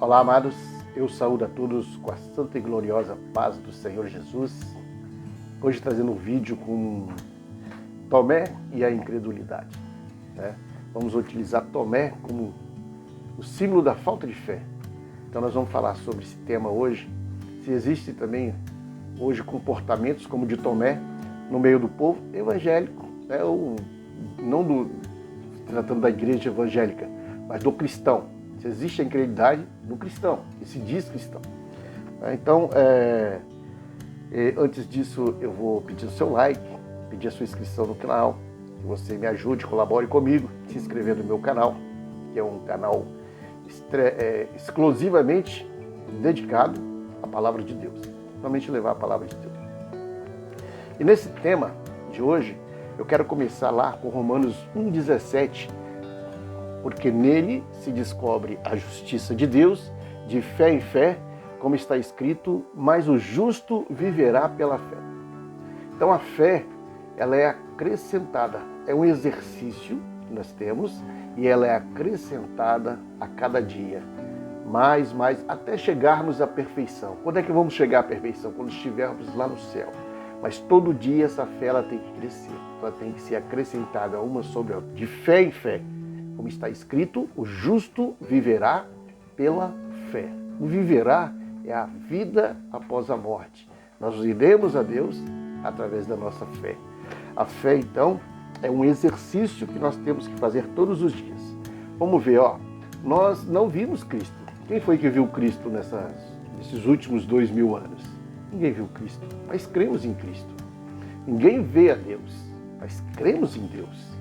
Olá, amados. Eu saúdo a todos com a santa e gloriosa paz do Senhor Jesus. Hoje trazendo um vídeo com Tomé e a incredulidade. Vamos utilizar Tomé como o símbolo da falta de fé. Então nós vamos falar sobre esse tema hoje. Se existem também hoje comportamentos como o de Tomé no meio do povo evangélico, ou não tratando da igreja evangélica, mas do cristão. Se existe a incredulidade do cristão, que se diz cristão. Então, antes disso, eu vou pedir o seu like, pedir a sua inscrição no canal, que você me ajude, colabore comigo, se inscrever no meu canal, que é um canal exclusivamente dedicado à Palavra de Deus, somente levar a Palavra de Deus. E nesse tema de hoje, eu quero começar lá com Romanos 1,17, porque nele se descobre a justiça de Deus, de fé em fé, como está escrito, mas o justo viverá pela fé. Então a fé, ela é acrescentada, é um exercício que nós temos e ela é acrescentada a cada dia, mais, até chegarmos à perfeição. Quando é que vamos chegar à perfeição? Quando estivermos lá no céu. Mas todo dia essa fé ela tem que crescer, ela tem que ser acrescentada uma sobre a outra, de fé em fé. Como está escrito, o justo viverá pela fé. O viverá é a vida após a morte. Nós iremos a Deus através da nossa fé. A fé, então, é um exercício que nós temos que fazer todos os dias. Vamos ver, nós não vimos Cristo. Quem foi que viu Cristo nesses últimos 2000 anos? Ninguém viu Cristo, mas cremos em Cristo. Ninguém vê a Deus, mas cremos em Deus.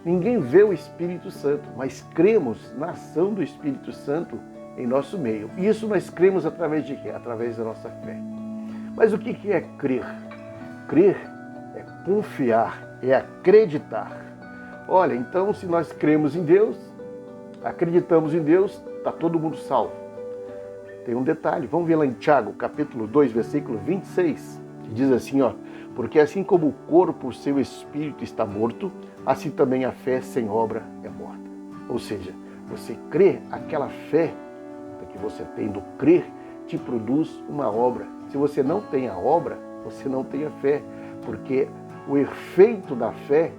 Ninguém vê o Espírito Santo, mas cremos na ação do Espírito Santo em nosso meio. E isso nós cremos através de quê? Através da nossa fé. Mas o que é crer? Crer é confiar, é acreditar. Olha, então se nós cremos em Deus, acreditamos em Deus, está todo mundo salvo. Tem um detalhe, vamos ver lá em Tiago, capítulo 2, versículo 26, que diz assim, porque assim como o corpo sem o espírito está morto, assim também a fé sem obra é morta. Ou seja, você crê, aquela fé que você tem do crer te produz uma obra. Se você não tem a obra, você não tem a fé, porque o efeito da fé,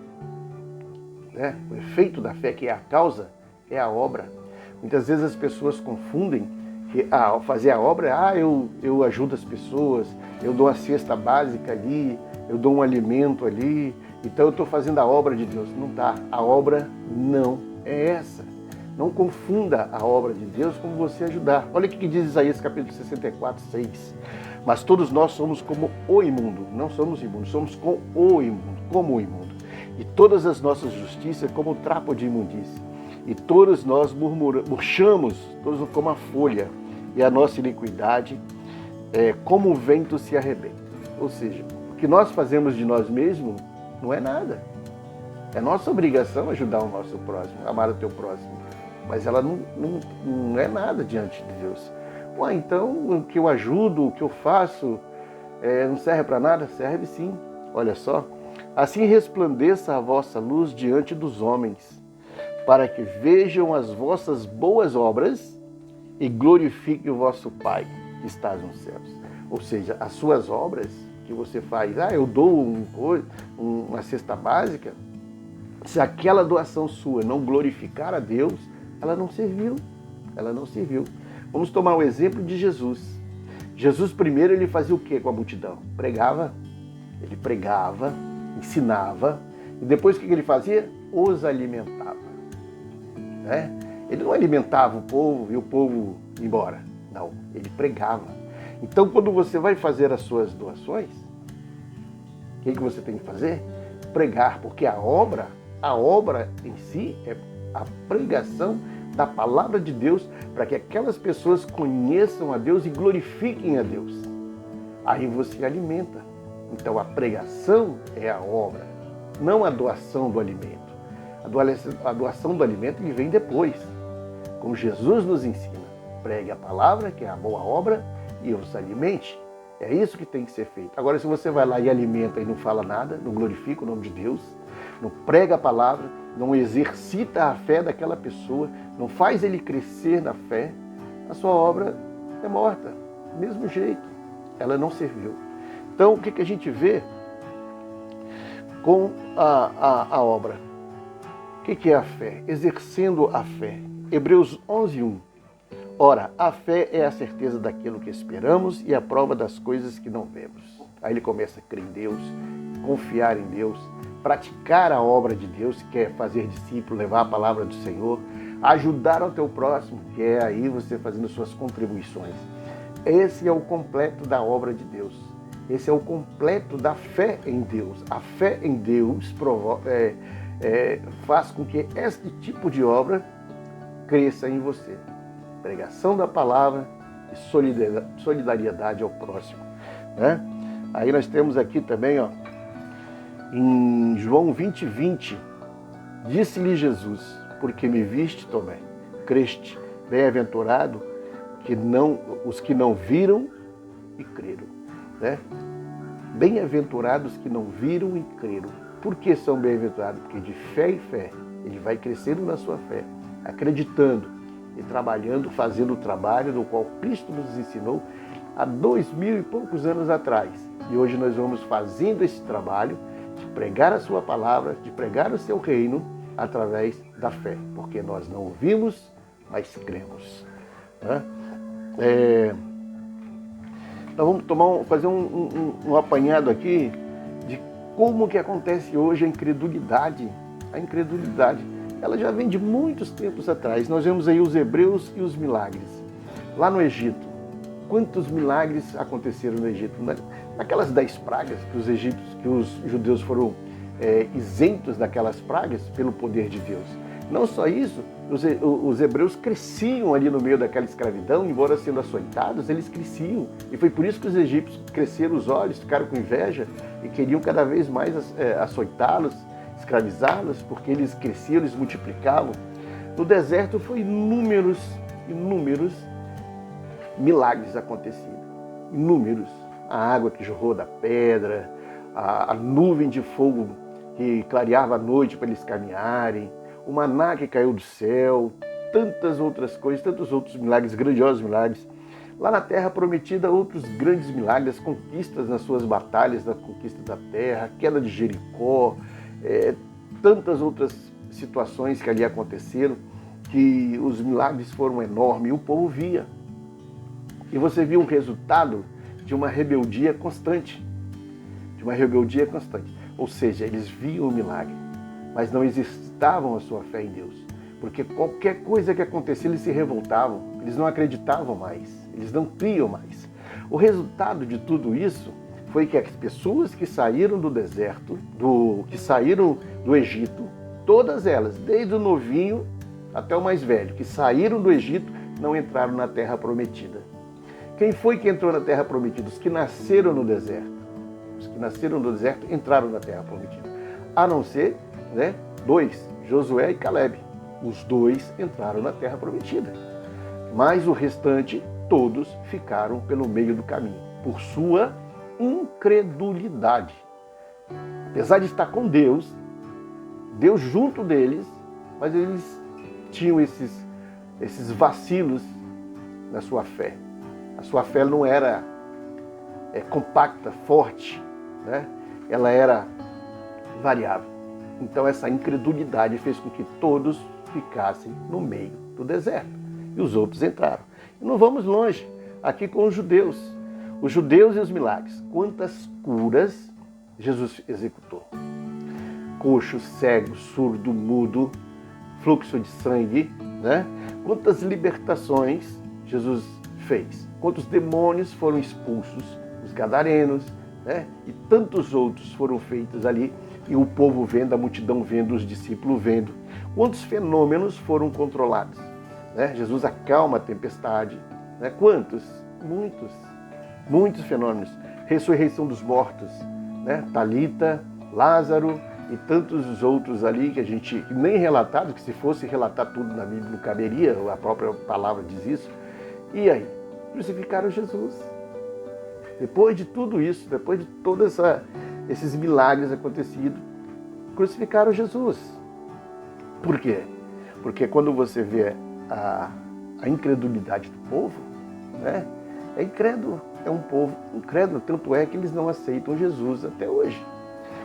o efeito da fé, que é a causa, é a obra. Muitas vezes as pessoas confundem que ao fazer a obra, eu ajudo as pessoas, eu dou a cesta básica ali, eu dou um alimento ali, então eu estou fazendo a obra de Deus. Não está. A obra não é essa. Não confunda a obra de Deus com você ajudar. Olha o que diz Isaías capítulo 64, 6. Mas todos nós somos como o imundo. Não somos imundos, somos como o imundo. E todas as nossas justiças como trapo de imundície. E todos nós murchamos, todos como a folha. E a nossa iniquidade é como o vento se arrebenta. Ou seja, o que nós fazemos de nós mesmos não é nada. É nossa obrigação ajudar o nosso próximo, amar o teu próximo. Mas ela não é nada diante de Deus. Então o que eu ajudo, o que eu faço, não serve para nada? Serve sim. Olha só. Assim resplandeça a vossa luz diante dos homens, para que vejam as vossas boas obras e glorifiquem o vosso Pai que está nos céus. Ou seja, as suas obras que você faz, eu dou uma cesta básica, se aquela doação sua não glorificar a Deus, ela não serviu. Vamos tomar o exemplo de Jesus. Jesus primeiro ele fazia o que com a multidão? Pregava. Ele pregava, ensinava, e depois o que ele fazia? Os alimentava. Ele não alimentava o povo e o povo ia embora. Não, ele pregava. Então, quando você vai fazer as suas doações, o que você tem que fazer? Pregar, porque a obra em si é a pregação da palavra de Deus para que aquelas pessoas conheçam a Deus e glorifiquem a Deus. Aí você alimenta. Então, a pregação é a obra, não a doação do alimento. A doação do alimento ele vem depois, como Jesus nos ensina. Pregue a palavra, que é a boa obra, e os alimente. É isso que tem que ser feito. Agora, se você vai lá e alimenta e não fala nada, não glorifica o nome de Deus, não prega a palavra, não exercita a fé daquela pessoa, não faz ele crescer na fé, a sua obra é morta. Do mesmo jeito, ela não serviu. Então, o que a gente vê com a obra? O que é a fé? Exercendo a fé. Hebreus 11:1. Ora, a fé é a certeza daquilo que esperamos e a prova das coisas que não vemos. Aí ele começa a crer em Deus, confiar em Deus, praticar a obra de Deus, que é fazer discípulo, levar a palavra do Senhor, ajudar ao teu próximo, que é aí você fazendo suas contribuições. Esse é o completo da obra de Deus. Esse é o completo da fé em Deus. A fé em Deus faz com que este tipo de obra cresça em você. Pregação da palavra e solidariedade ao próximo. Né? Aí nós temos aqui também, ó, em João 20:20, disse-lhe Jesus, porque me viste, Tomé, creste, bem-aventurado os que não viram e creram. Né? Bem-aventurados que não viram e creram. Por que são bem-aventurados? Porque de fé em fé, ele vai crescendo na sua fé, acreditando e trabalhando, fazendo o trabalho do qual Cristo nos ensinou há 2000 e poucos anos atrás. E hoje nós vamos fazendo esse trabalho de pregar a sua palavra, de pregar o seu reino através da fé, porque nós não ouvimos, mas cremos. Né? Nós vamos fazer um apanhado aqui de como que acontece hoje a incredulidade. A incredulidade, ela já vem de muitos tempos atrás. Nós vemos aí os hebreus e os milagres. Lá no Egito, quantos milagres aconteceram no Egito? Naquelas 10 pragas que os judeus foram isentos daquelas pragas pelo poder de Deus. Não só isso, os hebreus cresciam ali no meio daquela escravidão, embora sendo açoitados, eles cresciam. E foi por isso que os egípcios cresceram os olhos, ficaram com inveja e queriam cada vez mais açoitá-los, escravizá-los, porque eles cresciam, eles multiplicavam. No deserto foi inúmeros milagres acontecidos. Inúmeros. A água que jorrou da pedra, a nuvem de fogo que clareava a noite para eles caminharem, o maná que caiu do céu, tantas outras coisas, tantos outros milagres, grandiosos milagres. Lá na Terra Prometida, outros grandes milagres, conquistas nas suas batalhas, na conquista da terra, a queda de Jericó, tantas outras situações que ali aconteceram, que os milagres foram enormes e o povo via. E você viu o resultado de uma rebeldia constante. Ou seja, eles viam o milagre, mas não exercitavam a sua fé em Deus. Porque qualquer coisa que acontecia, eles se revoltavam, eles não acreditavam mais, eles não criam mais. O resultado de tudo isso foi que as pessoas que saíram do deserto, que saíram do Egito, todas elas, desde o novinho até o mais velho, que saíram do Egito, não entraram na Terra Prometida. Quem foi que entrou na Terra Prometida? Os que nasceram no deserto. Os que nasceram no deserto entraram na Terra Prometida. A não ser, dois, Josué e Caleb. Os dois entraram na Terra Prometida. Mas o restante, todos ficaram pelo meio do caminho, por sua incredulidade. Apesar de estar com Deus junto deles, mas eles tinham esses vacilos na sua fé. A sua fé não era compacta, forte, ela era variável. Então essa incredulidade fez com que todos ficassem no meio do deserto. E os outros entraram. E não vamos longe, aqui com os judeus e os milagres. Quantas curas Jesus executou? Coxo, cego, surdo, mudo, fluxo de sangue, Quantas libertações Jesus fez? Quantos demônios foram expulsos? Os gadarenos, e tantos outros foram feitos ali, e o povo vendo, a multidão vendo, os discípulos vendo. Quantos fenômenos foram controlados? Jesus acalma a tempestade. Quantos? Muitos fenômenos. Ressurreição dos mortos, Talita, Lázaro e tantos outros ali que a gente nem relatado, que se fosse relatar tudo na Bíblia não caberia, a própria palavra diz isso. E aí? Crucificaram Jesus. Depois de tudo isso, depois de todos esses milagres acontecidos, crucificaram Jesus. Por quê? Porque quando você vê a incredulidade do povo, né? É incrédulo, é um povo incrédulo, tanto é que eles não aceitam Jesus até hoje.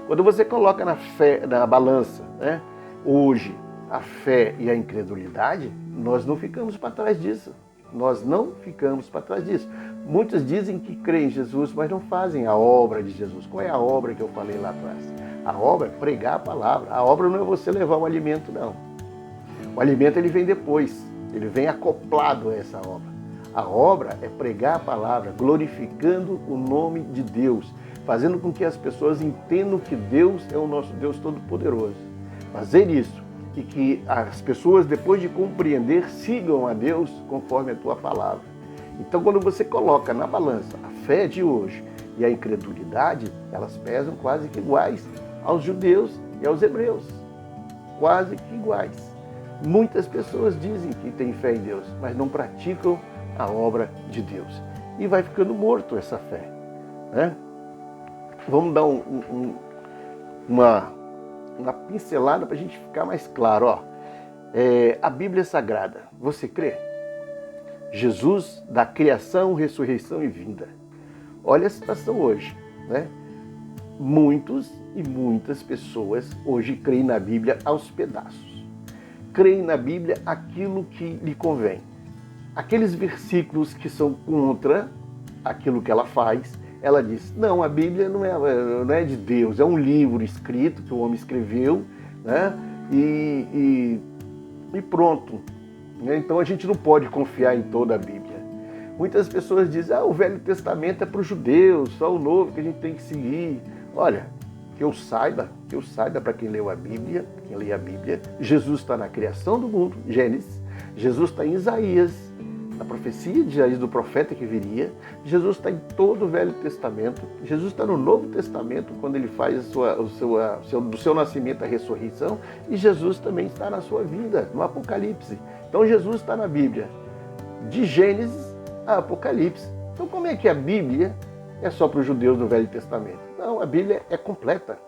Quando você coloca na balança, né, hoje, a fé e a incredulidade, nós não ficamos para trás disso. Nós não ficamos para trás disso. Muitos dizem que creem em Jesus, mas não fazem a obra de Jesus. Qual é a obra que eu falei lá atrás? A obra é pregar a palavra. A obra não é você levar o alimento, não. O alimento ele vem depois. Ele vem acoplado a essa obra. A obra é pregar a palavra, glorificando o nome de Deus, fazendo com que as pessoas entendam que Deus é o nosso Deus Todo-Poderoso. Fazer isso e que as pessoas, depois de compreender, sigam a Deus conforme a tua palavra. Então, quando você coloca na balança a fé de hoje e a incredulidade, elas pesam quase que iguais aos judeus e aos hebreus. Quase que iguais. Muitas pessoas dizem que têm fé em Deus, mas não praticam a obra de Deus. E vai ficando morto essa fé, né? Vamos dar uma pincelada para a gente ficar mais claro. A Bíblia Sagrada, você crê? Jesus da criação, ressurreição e vinda. Olha a situação hoje, né? Muitos e muitas pessoas hoje creem na Bíblia aos pedaços. Creem na Bíblia aquilo que lhe convém. Aqueles versículos que são contra aquilo que ela faz, ela diz, não, a Bíblia não é de Deus, é um livro escrito que o homem escreveu, né? E pronto. Então a gente não pode confiar em toda a Bíblia. Muitas pessoas dizem, o Velho Testamento é para os judeus, só o Novo que a gente tem que seguir. Olha, que eu saiba para quem leu a Bíblia, quem lê a Bíblia, Jesus está na criação do mundo, Gênesis, Jesus está em Isaías, na profecia de Isaías do profeta que viria, Jesus está em todo o Velho Testamento, Jesus está no Novo Testamento, quando ele faz do seu nascimento a ressurreição, e Jesus também está na sua vida, no Apocalipse. Então Jesus está na Bíblia, de Gênesis a Apocalipse. Então como é que a Bíblia é só para os judeus do Velho Testamento? Não, a Bíblia é completa,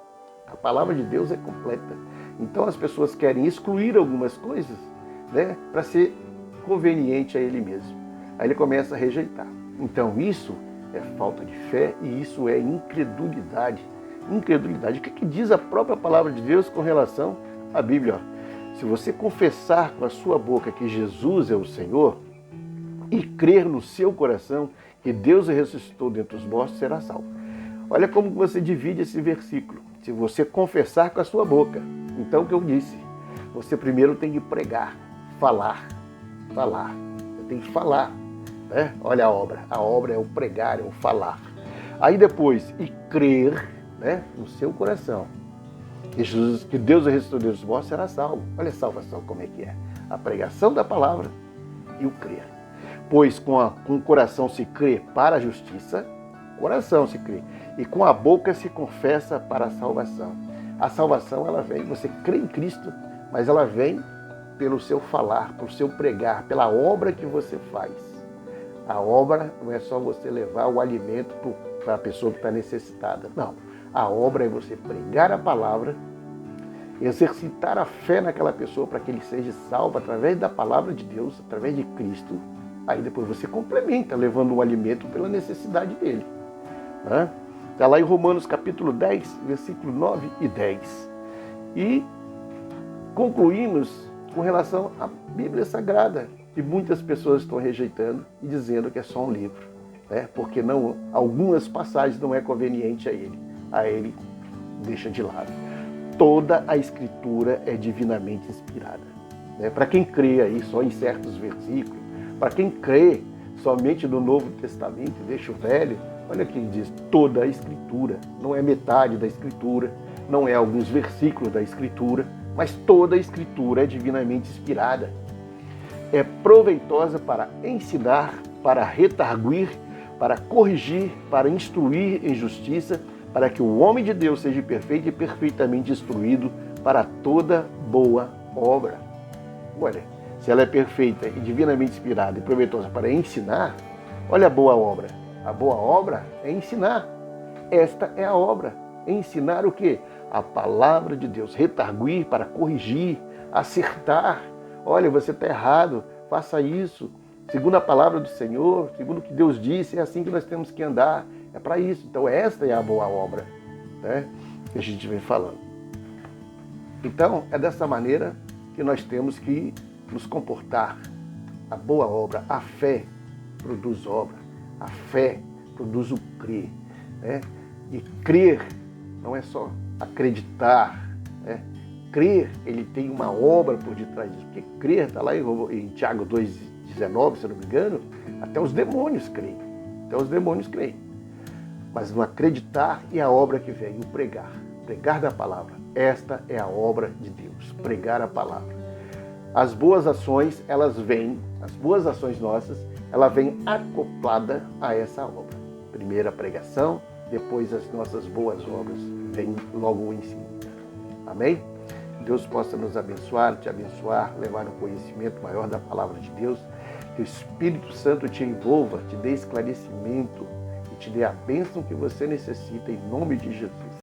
a palavra de Deus é completa. Então as pessoas querem excluir algumas coisas, né, para ser conveniente a ele mesmo. Aí ele começa a rejeitar. Então isso é falta de fé e isso é incredulidade. Incredulidade. O que diz a própria palavra de Deus com relação à Bíblia? Se você confessar com a sua boca que Jesus é o Senhor e crer no seu coração que Deus o ressuscitou dentre os mortos, será salvo. Olha como você divide esse versículo. Se você confessar com a sua boca, então o que eu disse? Você primeiro tem que pregar, falar. Você tem que falar, né? Olha a obra é o pregar, é o falar. Aí depois, e crer, né, no seu coração que Deus o ressuscitou dos mortos, será salvo. Olha a salvação como é que é. A pregação da palavra e o crer. Pois com o coração se crê para a justiça, coração se crê, e com a boca se confessa para a salvação. A salvação, ela vem, você crê em Cristo, mas ela vem pelo seu falar, pelo seu pregar, pela obra que você faz. A obra não é só você levar o alimento para a pessoa que está necessitada. Não. A obra é você pregar a palavra, exercitar a fé naquela pessoa para que ele seja salvo através da palavra de Deus, através de Cristo. Aí depois você complementa, levando o alimento pela necessidade dele. Está lá em Romanos capítulo 10, versículo 9 e 10. E concluímos com relação à Bíblia Sagrada, que muitas pessoas estão rejeitando e dizendo que é só um livro, né? Porque algumas passagens não é conveniente a ele deixa de lado. Toda a Escritura é divinamente inspirada, né? Para quem crê aí só em certos versículos, para quem crê somente no Novo Testamento, deixa o Velho, olha aqui ele diz, toda a Escritura, não é metade da Escritura, não é alguns versículos da Escritura, mas toda a Escritura é divinamente inspirada. É proveitosa para ensinar, para redarguir, para corrigir, para instruir em justiça, para que o homem de Deus seja perfeito e perfeitamente instruído para toda boa obra. Olha, se ela é perfeita e divinamente inspirada e proveitosa para ensinar, olha a boa obra. A boa obra é ensinar. Esta é a obra. Ensinar o quê? A palavra de Deus. Redarguir para corrigir, acertar. Olha, você está errado. faça isso, segundo a palavra do Senhor, segundo o que Deus disse, é assim que nós temos que andar, é para isso. Então esta é a boa obra, né, que a gente vem falando. Então é dessa maneira que nós temos que nos comportar. A boa obra, a fé produz obra, a fé produz o crer, né? E crer não é só acreditar, né? Crer, ele tem uma obra por detrás disso, porque crer está lá em Tiago 2,19, se eu não me engano, até os demônios creem, mas no acreditar e a obra que vem, o pregar da palavra, esta é a obra de Deus, pregar a palavra. As boas ações, elas vêm, as boas ações nossas, ela vem acoplada a essa obra. Primeiro a pregação, depois as nossas boas obras, vem logo o ensino. Amém? Deus possa nos abençoar, te abençoar, levar um conhecimento maior da palavra de Deus, que o Espírito Santo te envolva, te dê esclarecimento e te dê a bênção que você necessita em nome de Jesus.